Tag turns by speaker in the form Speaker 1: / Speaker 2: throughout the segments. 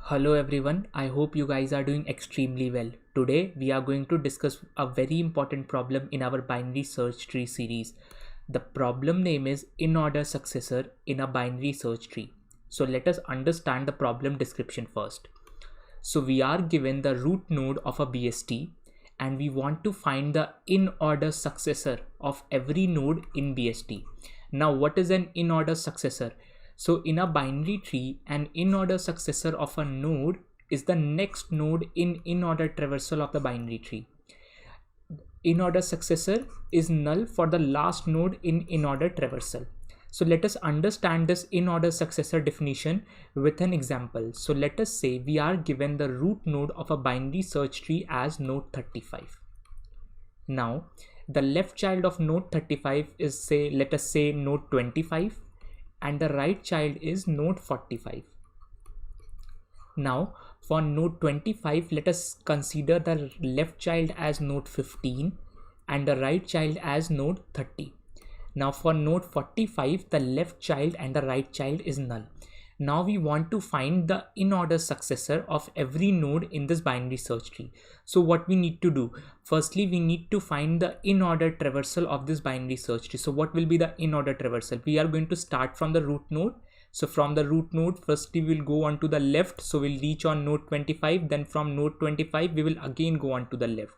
Speaker 1: Hello everyone, I hope you guys are doing extremely well. Today we are going to discuss a very important problem in our binary search tree series. The problem name is Inorder Successor in a binary search tree. So let us understand the problem description first. So we are given the root node of a BST and we want to find the in-order successor of every node in BST. Now what is an in-order successor? So in a binary tree, an in-order successor of a node is the next node in in-order traversal of the binary tree. In-order successor is null for the last node in in-order traversal. So let us understand this in-order successor definition with an example. So let us say we are given the root node of a binary search tree as node 35. Now the left child of node 35 is let us say node 25. And the right child is node 45. Now for node 25, let us consider the left child as node 15 and the right child as node 30. Now for node 45, the left child and the right child is null. Now we want to find the in-order successor of every node in this binary search tree. So what we need to do? Firstly, we need to find the in-order traversal of this binary search tree. So what will be the in-order traversal? We are going to start from the root node. So from the root node, firstly we'll go on to the left. So we'll reach on node 25. Then from node 25, we will again go on to the left.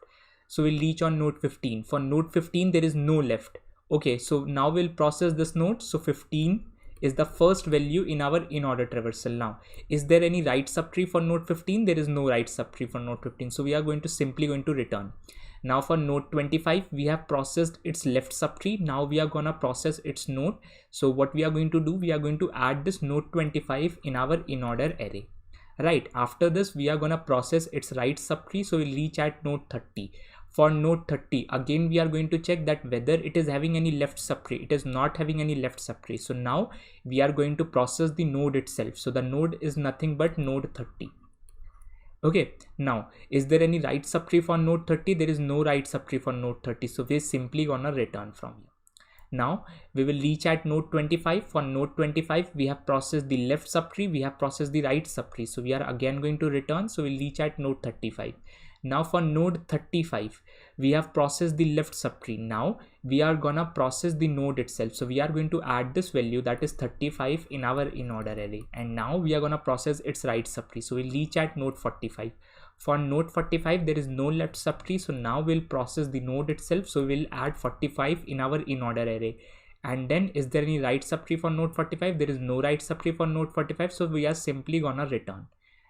Speaker 1: So we'll reach on node 15. For node 15, there is no left. Okay, so now we'll process this node. So 15 is the first value in our in-order traversal. Now, is there any right subtree for node 15? There is no right subtree for node 15. So we are simply going to return. Now for node 25, we have processed its left subtree. Now we are gonna process its node. So what we are going to do, we are going to add this node 25 in our in-order array. Right, after this, we are gonna process its right subtree. So we'll reach at node 30. For node 30, again we are going to check that whether it is having any left subtree. It is not having any left subtree. So now we are going to process the node itself. So the node is nothing but node 30. Okay, now is there any right subtree for node 30? There is no right subtree for node 30. So we're simply gonna return from here. Now we will reach at node 25. For node 25, we have processed the left subtree, we have processed the right subtree. So we are again going to return. So we'll reach at node 35. Now for node 35, we have processed the left subtree. Now we are gonna process the node itself. So we are going to add this value, that is 35, in our in-order array. And now we are gonna process its right subtree. So we'll reach at node 45. For node 45, there is no left subtree. So now we'll process the node itself. So we'll add 45 in our in-order array. And then is there any right subtree for node 45? There is no right subtree for node 45. So we are simply gonna return.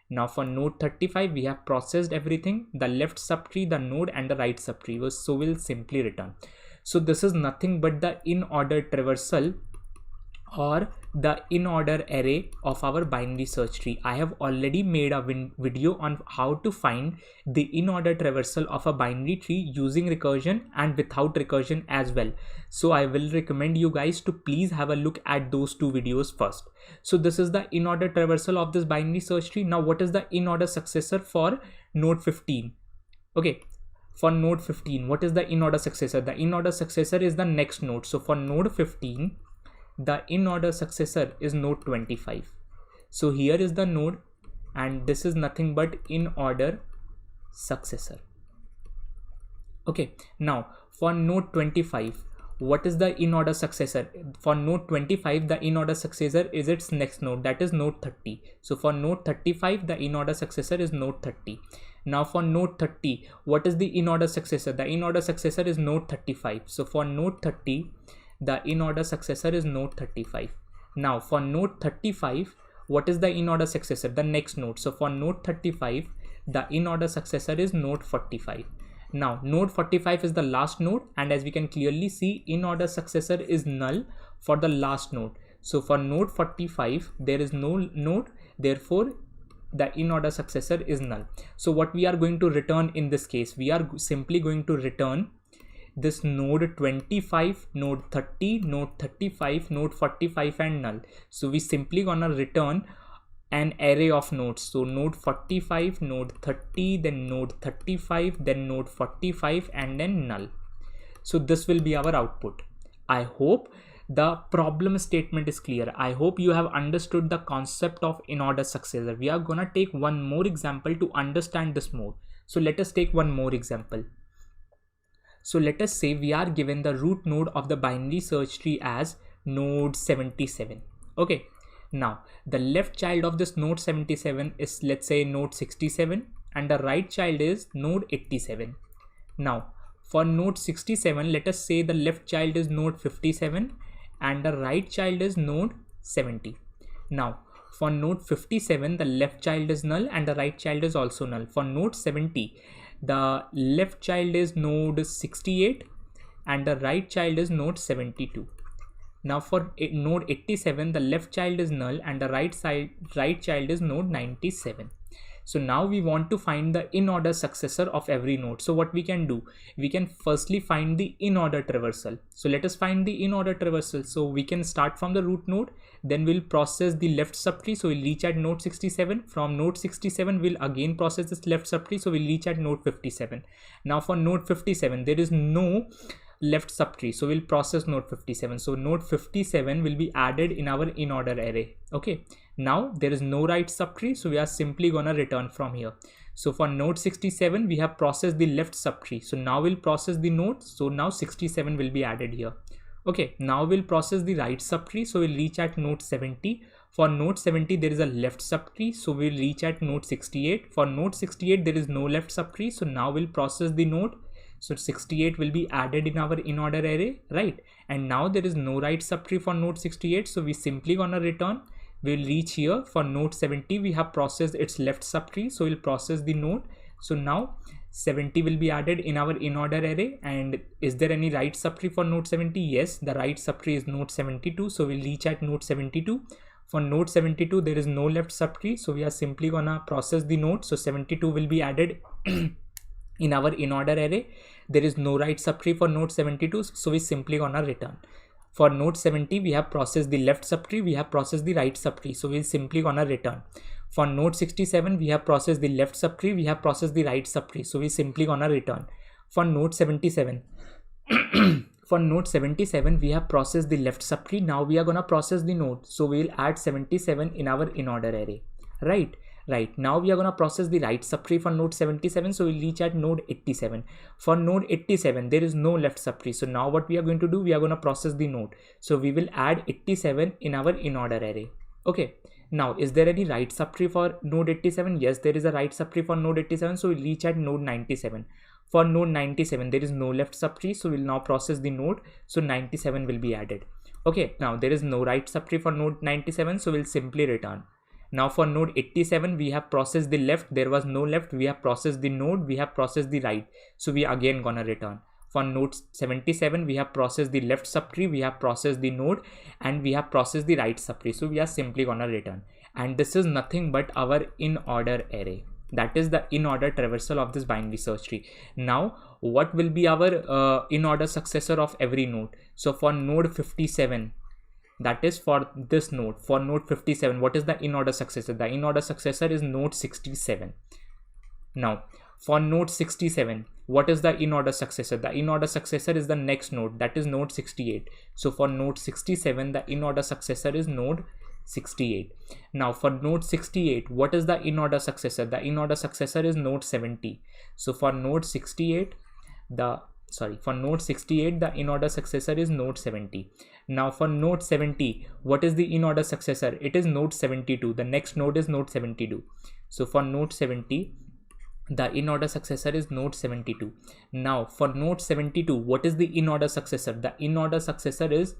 Speaker 1: Now for node 35, we have processed everything, the left subtree, the node and the right subtree. So we'll simply return. So this is nothing but the in-order traversal or the in-order array of our binary search tree. I have already made a video on how to find the in-order traversal of a binary tree using recursion and without recursion as well. So I will recommend you guys to please have a look at those two videos first. So this is the in-order traversal of this binary search tree. Now what is the in-order successor for node 15? Okay, for node 15, what is the in-order successor? The in-order successor is the next node. So for node 15, the in-order successor is node 25. So here is the node and this is nothing but in-order successor. Okay, now for node 25, what is the in-order successor? For node 25, the in-order successor is its next node, that is node 30. So for node 35, the in-order successor is node 30. Now for node 30, what is the in-order successor? The in-order successor is node 35. So for node 30, the in-order successor is node 35. Now for node 35, what is the in-order successor? The next node. So for node 35, the in-order successor is node 45. Now node 45 is the last node, and as we can clearly see, in-order successor is null for the last node. So for node 45, there is no node, therefore the in-order successor is null. So what we are going to return in this case, we are simply going to return this node 25, node 30, node 35, node 45 and null. So we simply gonna return an array of nodes. So node 45, node 30, then node 35, then node 45 and then null. So this will be our output. I hope the problem statement is clear. I hope you have understood the concept of Inorder Successor. We are gonna take one more example to understand this more. So let us take one more example. So let us say we are given the root node of the binary search tree as node 77. Okay, now the left child of this node 77 is, let's say, node 67, and the right child is node 87. Now for node 67, let us say the left child is node 57 and the right child is node 70. Now for node 57, the left child is null and the right child is also null. For node 70, the left child is node 68 and the right child is node 72. Now for node 87, the left child is null and the right child is node 97. So now we want to find the in-order successor of every node. So what we can do, we can firstly find the in-order traversal. So let us find the in-order traversal. So we can start from the root node, then we'll process the left subtree. So we'll reach at node 67. From node 67, we'll again process this left subtree. So we'll reach at node 57. Now for node 57, there is no left subtree, so we'll process node 57. So node 57 will be added in our in-order array. Okay, now there is no right subtree, so we are simply gonna return from here. So for node 67, we have processed the left subtree, so now we'll process the node. So now 67 will be added here. Okay, now we'll process the right subtree, so we'll reach at node 70. For node 70, there is a left subtree, so we'll reach at node 68. For node 68, there is no left subtree, so now we'll process the node. So 68 will be added in our in-order array, right? And now there is no right subtree for node 68, so we simply gonna return. We'll reach here. For node 70, we have processed its left subtree, so we'll process the node. So now 70 will be added in our in-order array. And is there any right subtree for node 70? Yes, the right subtree is node 72, so we'll reach at node 72. For node 72, there is no left subtree, so we are simply gonna process the node. So 72 will be added in our in-order array. There is no right subtree for node 72, so we simply gonna return. For node 70, we have processed the left subtree, we have processed the right subtree, so we'll simply gonna return. For node 67, we have processed the left subtree, we have processed the right subtree, so we simply gonna return. For node 77, for node 77, we have processed the left subtree. Now we are gonna process the node, so we'll add 77 in our in-order array, right? Right, now we are going to process the right subtree for node 77, so we'll reach at node 87. For node 87, there is no left subtree, so now what we are going to do, we are going to process the node, so we will add 87 in our in-order array. Okay, now is there any right subtree for node 87? Yes, there is a right subtree for node 87, so we'll reach at node 97. For node 97, there is no left subtree, so we'll now process the node, so 97 will be added. Okay, now there is no right subtree for node 97, so we'll simply return. Now for node 87, we have processed the left, there was no left, we have processed the node, we have processed the right, so we again gonna return. For node 77, we have processed the left subtree, we have processed the node, and we have processed the right subtree, so we are simply gonna return. And this is nothing but our in-order array. That is the in-order traversal of this binary search tree. Now what will be our in-order successor of every node? So for node 57, that is for this node, for node 57, what is the in-order successor? The in-order successor is node 67. Now for node 67, what is the in-order successor? The in-order successor is the next node, that is node 68. So for node 67, the in-order successor is node 68. Now for node 68, what is the in-order successor? The in-order successor is node 70. So for node 68, for node 68, the in-order successor is node 70. Now for node 70, what is the in-order successor? It is node 72. The next node is node 72. So for node 70, the in-order successor is node 72. Now for node 72, what is the in-order successor? The in-order successor is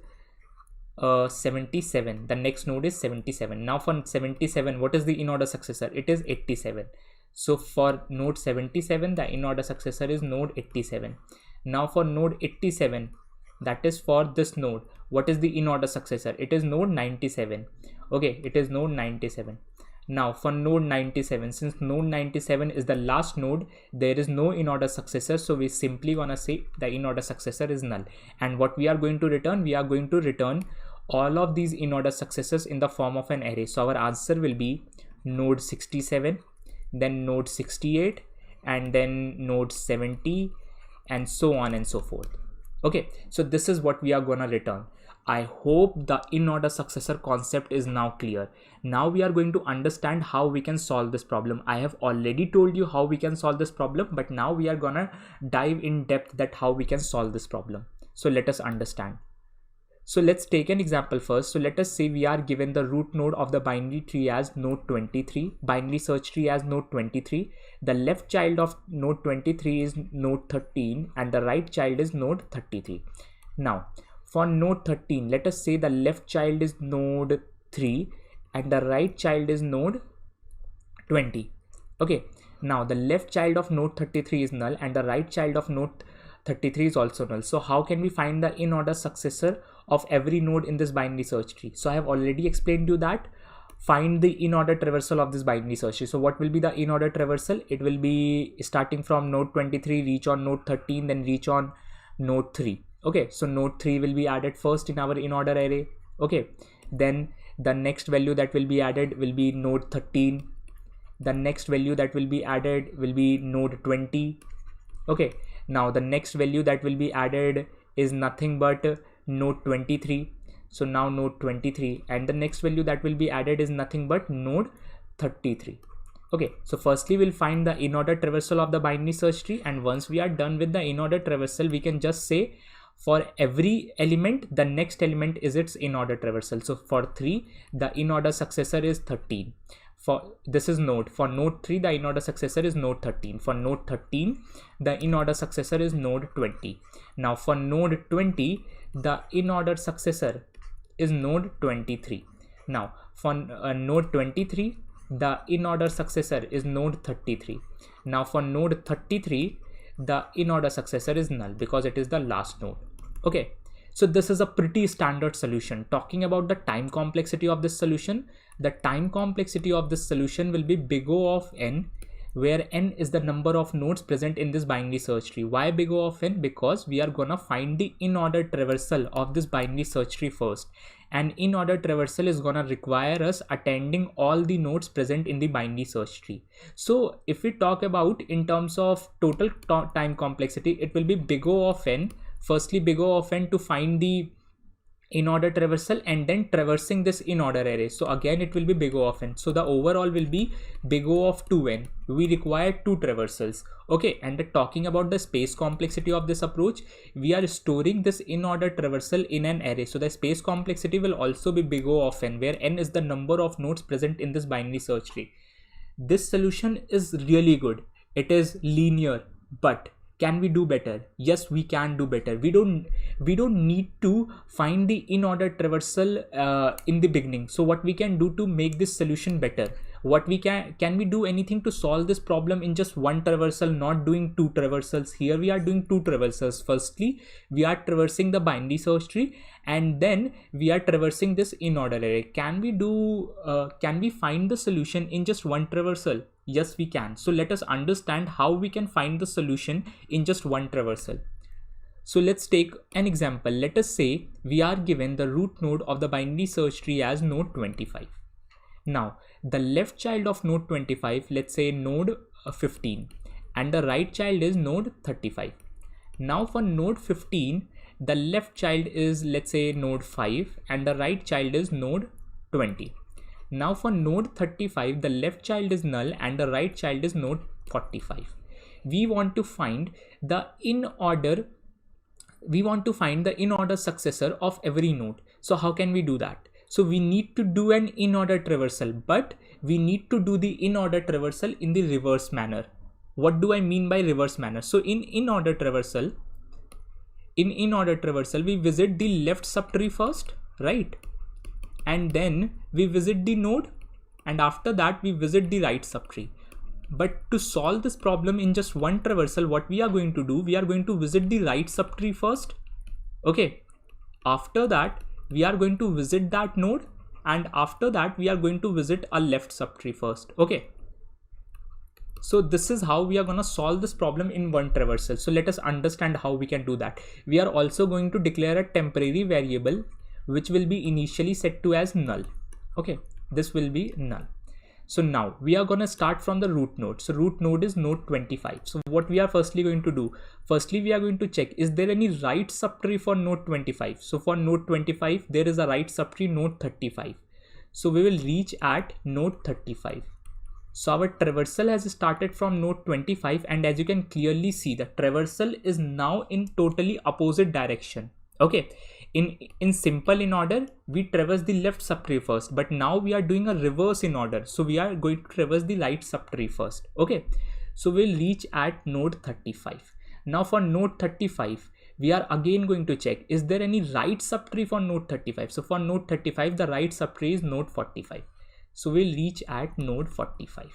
Speaker 1: 77. The next node is 77. Now for 77, what is the in-order successor? It is 87. So for node 77, the in-order successor is node 87. Now for node 87, that is for this node, what is the in-order successor? It is node 97. Okay, it is node 97. Now for node 97, since node 97 is the last node, there is no in-order successor, so we simply gonna say the in-order successor is null. And what we are going to return, we are going to return all of these in-order successors in the form of an array. So our answer will be node 67, then node 68, and then node 70, and so on and so forth. Okay, so this is what we are gonna return. I hope the in-order successor concept is now clear. Now we are going to understand how we can solve this problem. I have already told you how we can solve this problem, but now we are gonna dive in depth that how we can solve this problem. So let us understand. So let's take an example first. So let us say we are given the root node of the binary tree as node 23, binary search tree as node 23. The left child of node 23 is node 13 and the right child is node 33. Now for node 13, let us say the left child is node 3 and the right child is node 20. Okay, now the left child of node 33 is null and the right child of node 33 is also null. So how can we find the in-order successor of every node in this binary search tree? So I have already explained you that. Find the in-order traversal of this binary search tree. So what will be the in-order traversal? It will be starting from node 23, reach on node 13, then reach on node 3. Okay, so node 3 will be added first in our in-order array. Okay, then the next value that will be added will be node 13. The next value that will be added will be node 20. Okay, now the next value that will be added is nothing but node 23. So now node 23, and the next value that will be added is nothing but node 33. Okay, so firstly we'll find the in-order traversal of the binary search tree, and once we are done with the in-order traversal, we can just say for every element the next element is its in-order traversal. So for 3 the in-order successor is 13. For this is node, for node 3 the in-order successor is node 13. For node 13 the in-order successor is node 20. Now for node 20 the in-order successor is node 23. Now for node 23 the in-order successor is node 33. Now for node 33 the in-order successor is null because it is the last node. Okay, so this is a pretty standard solution. Talking about the time complexity of this solution, the time complexity of this solution will be big O of n, where n is the number of nodes present in this binary search tree. Why big O of n? Because we are gonna find the in-order traversal of this binary search tree first, and in-order traversal is gonna require us attending all the nodes present in the binary search tree. So if we talk about in terms of total time complexity, it will be big O of n. Firstly big O of n to find the in-order traversal and then traversing this in-order array. So again it will be big O of n. So the overall will be big O of 2n. We require 2 traversals. Okay, and talking about the space complexity of this approach, we are storing this in-order traversal in an array. So the space complexity will also be big O of n, where n is the number of nodes present in this binary search tree. This solution is really good. It is linear, but can we do better? Yes, we can do better. We don't need to find the in-order traversal in the beginning. So what we can do to make this solution better, what we can we do anything to solve this problem in just one traversal, not doing 2 traversals? Here we are doing 2 traversals. Firstly we are traversing the binary search tree and then we are traversing this in-order array. Can we find the solution in just one traversal? Yes, we can. So let us understand how we can find the solution in just one traversal. So let's take an example. Let us say we are given the root node of the binary search tree as node 25. Now the left child of node 25, let's say node 15, and the right child is node 35. Now for node 15, the left child is, let's say, node 5 and the right child is node 20. Now for node 35, the left child is null and the right child is node 45. We want to find the in-order successor of every node. So how can we do that? So we need to do an in-order traversal, but we need to do the in-order traversal in the reverse manner. What do I mean by reverse manner? So in in-order traversal, we visit the left subtree first, right? And then we visit the node, and after that we visit the right subtree. But to solve this problem in just one traversal, what we are going to do, we are going to visit the right subtree first. Okay, after that we are going to visit that node, and after that we are going to visit a left subtree first. Okay, so this is how we are going to solve this problem in one traversal. So let us understand how we can do that. We are also going to declare a temporary variable which will be initially set to as null. Okay, this will be null. So now we are going to start from the root node. So root node is node 25. So what we are firstly going to do, firstly we are going to check, is there any right subtree for node 25? So for node 25 there is a right subtree, node 35. So we will reach at node 35. So our traversal has started from node 25, and as you can clearly see, the traversal is now in totally opposite direction. Okay, in simple in order, we traverse the left subtree first, but now we are doing a reverse in order. So we are going to traverse the right subtree first. Okay, so we'll reach at node 35. Now for node 35, we are again going to check, is there any right subtree for node 35? So for node 35, the right subtree is node 45. So we'll reach at node 45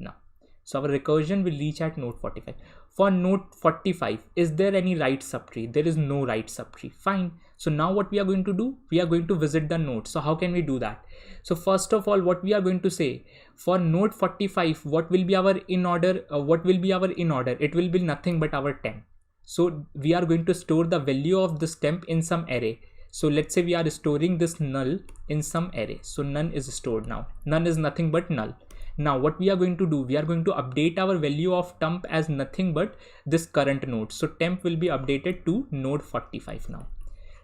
Speaker 1: now. So our recursion will reach at node 45. For node 45, is there any right subtree? There is no right subtree. Fine. So now what we are going to do? We are going to visit the node. So how can we do that? So first of all, what we are going to say, for node 45, what will be our in order? It will be nothing but our temp. So we are going to store the value of this temp in some array. So let's say we are storing this null in some array. So none is stored now. None is nothing but null. Now what we are going to do, we are going to update our value of temp as nothing but this current node. So temp will be updated to node 45 now.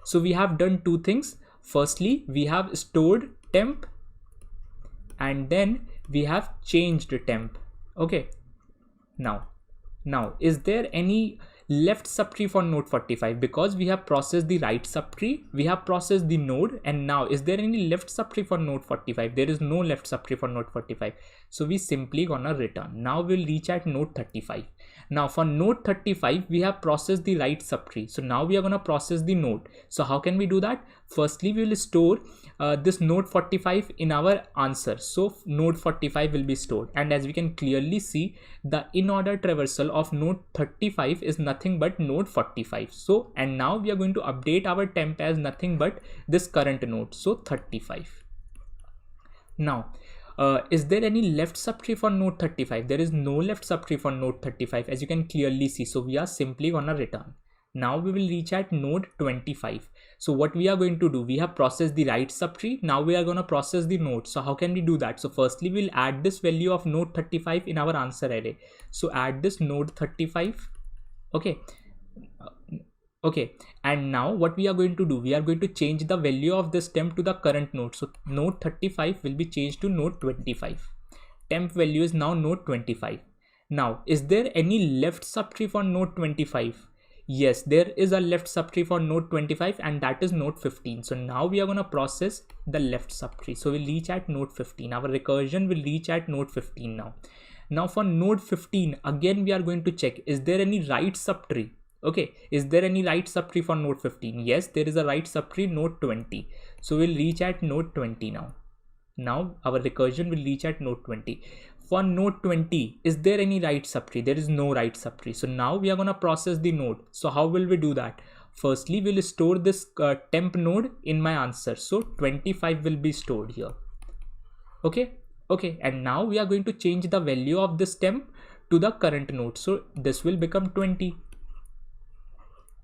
Speaker 1: So we have done two things. Firstly, we have stored temp, and then we have changed temp. Okay. Now is there any left subtree for node 45? Because we have processed the right subtree, we have processed the node, and now is there any left subtree for node 45? There is no left subtree for node 45. So we simply gonna return. Now we'll reach at node 35. Now for node 35, we have processed the right subtree. So now we are gonna process the node. So how can we do that? Firstly, we will store this node 45 in our answer. So node 45 will be stored, and as we can clearly see, the in-order traversal of node 35 is nothing but node 45. So, and now we are going to update our temp as nothing but this current node, so 35. Now is there any left subtree for node 35? There is no left subtree for node 35, as you can clearly see. So we are simply gonna return. Now we will reach at node 25. So what we are going to do, we have processed the right subtree. Now we are going to process the node. So how can we do that? So firstly, we'll add this value of node 35 in our answer array. So add this node 35. Okay, and now what we are going to do, we are going to change the value of this temp to the current node. So node 35 will be changed to node 25. Temp value is now node 25. Now, is there any left subtree for node 25? Yes, there is a left subtree for node 25, and that is node 15. So now we are going to process the left subtree. So we'll reach at node 15. Our recursion will reach at node 15 now. Now for node 15, again we are going to check, is there any right subtree? Okay, is there any right subtree for node 15? Yes, there is a right subtree, node 20. So we'll reach at node 20 now. Now our recursion will reach at node 20. For node 20, is there any right subtree? There is no right subtree. So now we are going to process the node. So how will we do that? Firstly, we'll store this temp node in my answer. So 25 will be stored here. Okay, and now we are going to change the value of this temp to the current node. So this will become 20.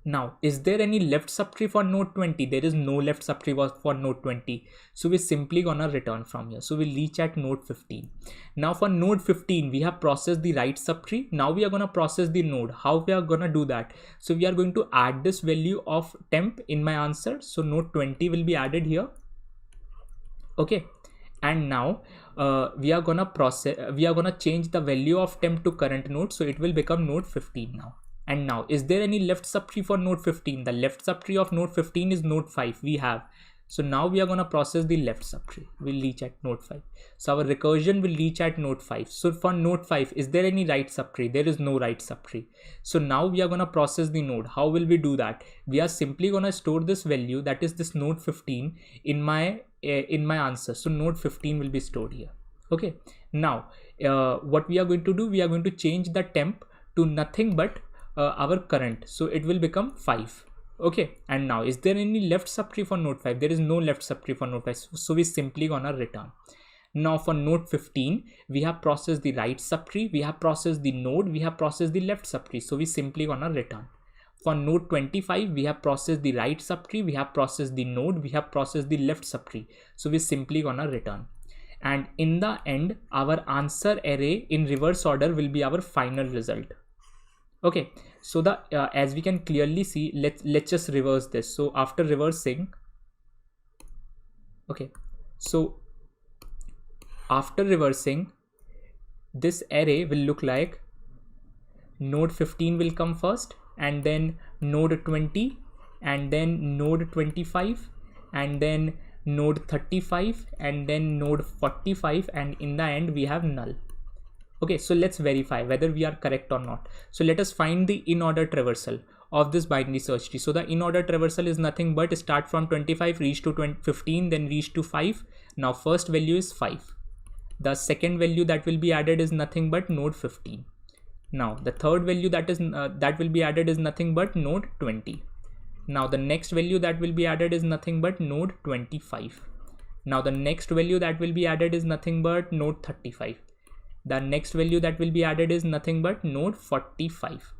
Speaker 1: Now, is there any left subtree for node 20? There is no left subtree for node 20. So we're simply gonna return from here. So we'll reach at node 15. Now for node 15, we have processed the right subtree. Now we are gonna process the node. How we are gonna do that? So we are going to add this value of temp in my answer. So node 20 will be added here. Okay. And now we are gonna change the value of temp to current node. So it will become node 15 now. And now, is there any left subtree for node 15? The left subtree of node 15 is node 5. We have. So now we are going to process the left subtree. We'll reach at node 5. So our recursion will reach at node 5. So for node 5, is there any right subtree? There is no right subtree. So now we are going to process the node. How will we do that? We are simply going to store this value, that is this node 15, in my answer. So node 15 will be stored here. Okay. Now, what we are going to do, we are going to change the temp to nothing but our current. So it will become 5. Okay, and now, is there any left subtree for node 5? There is no left subtree for node 5. So we simply gonna return. Now for node 15, we have processed the right subtree, we have processed the node, we have processed the left subtree. So we simply gonna return. For node 25, we have processed the right subtree, we have processed the node, we have processed the left subtree. So we simply gonna return. and in the end our answer array in reverse order will be our final result. Okay, so the as we can clearly see, let's just reverse this. So after reversing, okay, so after reversing, this array will look like node 15 will come first, and then node 20, and then node 25, and then node 35, and then node 45, and in the end we have null. Okay, so let's verify whether we are correct or not. So let us find the Inorder Traversal of this binary search tree. So the Inorder Traversal is nothing but start from 25, reach to 15, then reach to 5. Now first value is 5. The second value that will be added is nothing but node 15. Now the third value that will be added is nothing but node 20. Now the next value that will be added is nothing but node 25. Now the next value that will be added is nothing but node 35. The next value that will be added is nothing but node 45.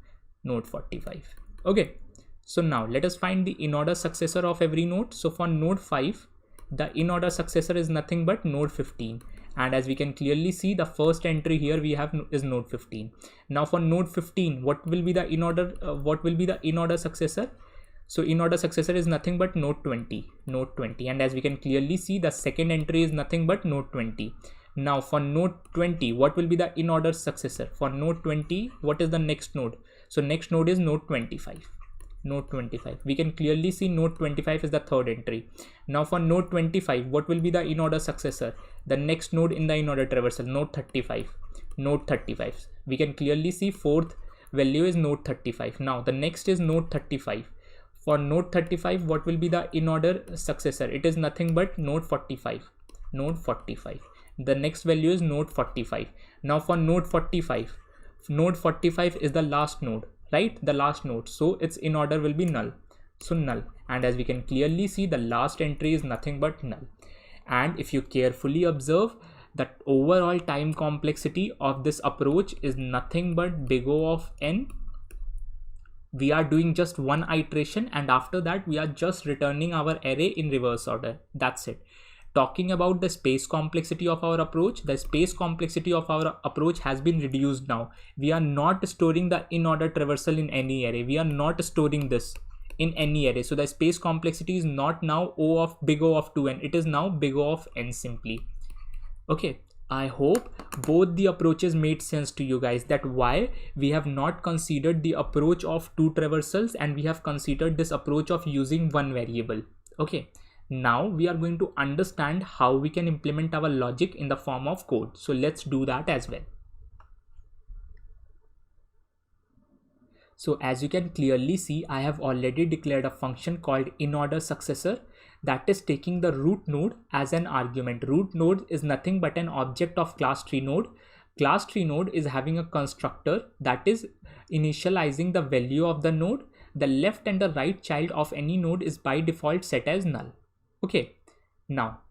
Speaker 1: Node 45. Okay, so now let us find the Inorder successor of every node. So for node 5, the Inorder successor is nothing but node 15. And as we can clearly see, the first entry here we have is node 15. Now for node 15, what will be the Inorder successor? So Inorder successor is nothing but node 20. And as we can clearly see, the second entry is nothing but node 20. Now for node 20, what will be the Inorder successor? For node 20, what is the next node? So next node is node 25. Node 25. We can clearly see node 25 is the third entry. Now for node 25, what will be the Inorder successor? The next node in the Inorder Traversal, node 35. Node 35. We can clearly see fourth value is node 35. Now the next is node 35. For node 35, what will be the Inorder successor? It is nothing but node 45. Node 45. The next value is node 45. Now for node 45 is the last node, right? The last node. So its Inorder will be null. So null. And as we can clearly see, the last entry is nothing but null. And if you carefully observe, the overall time complexity of this approach is nothing but big O of n. We are doing just one iteration, and after that we are just returning our array in reverse order. That's it. Talking about the space complexity of our approach, the space complexity of our approach has been reduced now. We are not storing the Inorder Traversal in any array. We are not storing this in any array. So the space complexity is not now big O of 2n. It is now big O of n simply. Okay, I hope both the approaches made sense to you guys, that why we have not considered the approach of two traversals and we have considered this approach of using one variable. Okay. Now we are going to understand how we can implement our logic in the form of code. So let's do that as well. So as you can clearly see, I have already declared a function called Inorder Successor that is taking the root node as an argument. Root node is nothing but an object of class tree node. Class tree node is having a constructor that is initializing the value of the node. The left and the right child of any node is by default set as null. Okay, now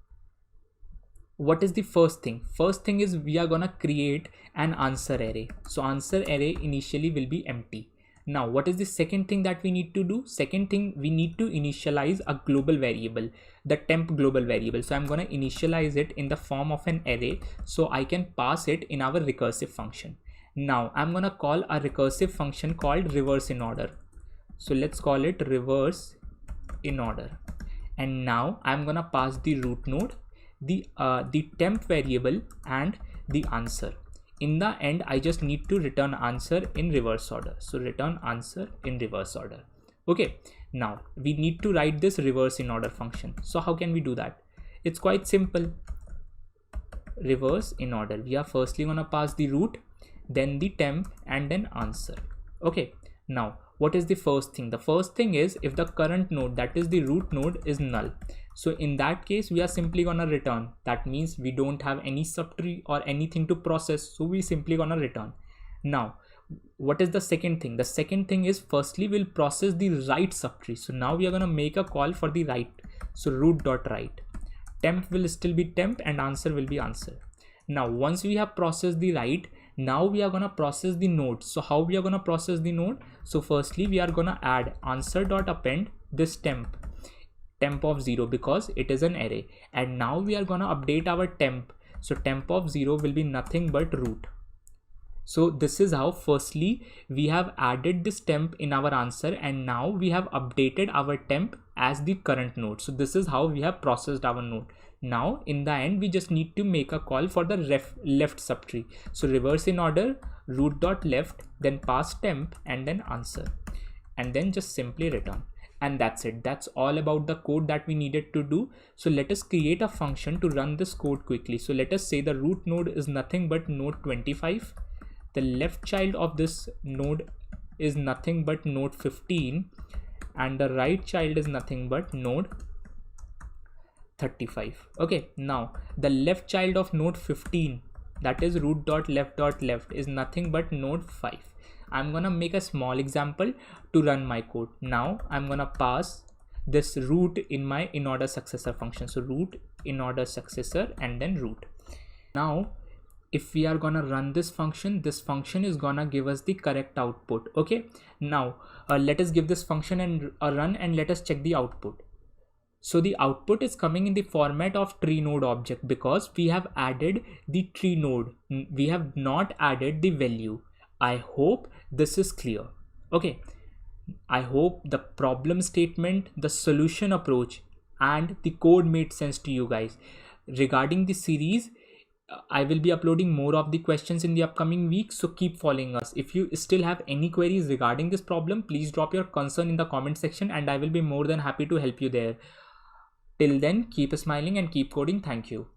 Speaker 1: what is the first thing? First thing is we are gonna create an answer array. So answer array initially will be empty. Now what is the second thing that we need to do? Second thing, we need to initialize a global variable, the temp global variable. So I'm gonna initialize it in the form of an array so I can pass it in our recursive function. Now I'm gonna call a recursive function called reverse Inorder. So let's call it reverse Inorder. And now I'm gonna pass the root node, the temp variable, and the answer. In the end, I just need to return answer in reverse order. So return answer in reverse order. Okay, now we need to write this reverse Inorder function. So how can we do that? It's quite simple. Reverse Inorder. We are firstly gonna pass the root, then the temp, and then answer. Okay, now what is the first thing? The first thing is if the current node, that is the root node, is null. So in that case, we are simply gonna return. That means we don't have any subtree or anything to process. So we simply gonna return. Now, what is the second thing? The second thing is firstly we'll process the write subtree. So now we are gonna make a call for the write. So root.write. Temp will still be temp and answer will be answer. Now once we have processed the write, now we are gonna process the node. So how we are gonna process the node? So firstly we are gonna add answer.append this temp of 0 because it is an array, and now we are gonna update our temp. So temp of 0 will be nothing but root. So this is how firstly we have added this temp in our answer, and now we have updated our temp as the current node. So this is how we have processed our node. Now in the end we just need to make a call for the left subtree. So reverse in order, root.left, then pass temp and then answer, and then just simply return. And that's it. That's all about the code that we needed to do. So let us create a function to run this code quickly. So let us say the root node is nothing but node 25. The left child of this node is nothing but node 15, and the right child is nothing but node 35. Okay, now the left child of node 15, that is root.left.left, is nothing but node 5. I'm gonna make a small example to run my code. Now I'm gonna pass this root in my Inorder Successor function. So root Inorder Successor and then root. Now if we are gonna run this function is gonna give us the correct output. Okay, now let us give this function and a run, and let us check the output. So the output is coming in the format of tree node object because we have added the tree node. We have not added the value. I hope this is clear. Okay, I hope the problem statement, the solution approach, and the code made sense to you guys. Regarding the series, I will be uploading more of the questions in the upcoming weeks, so keep following us. If you still have any queries regarding this problem, please drop your concern in the comment section and I will be more than happy to help you there. Till then, keep smiling and keep coding. Thank you.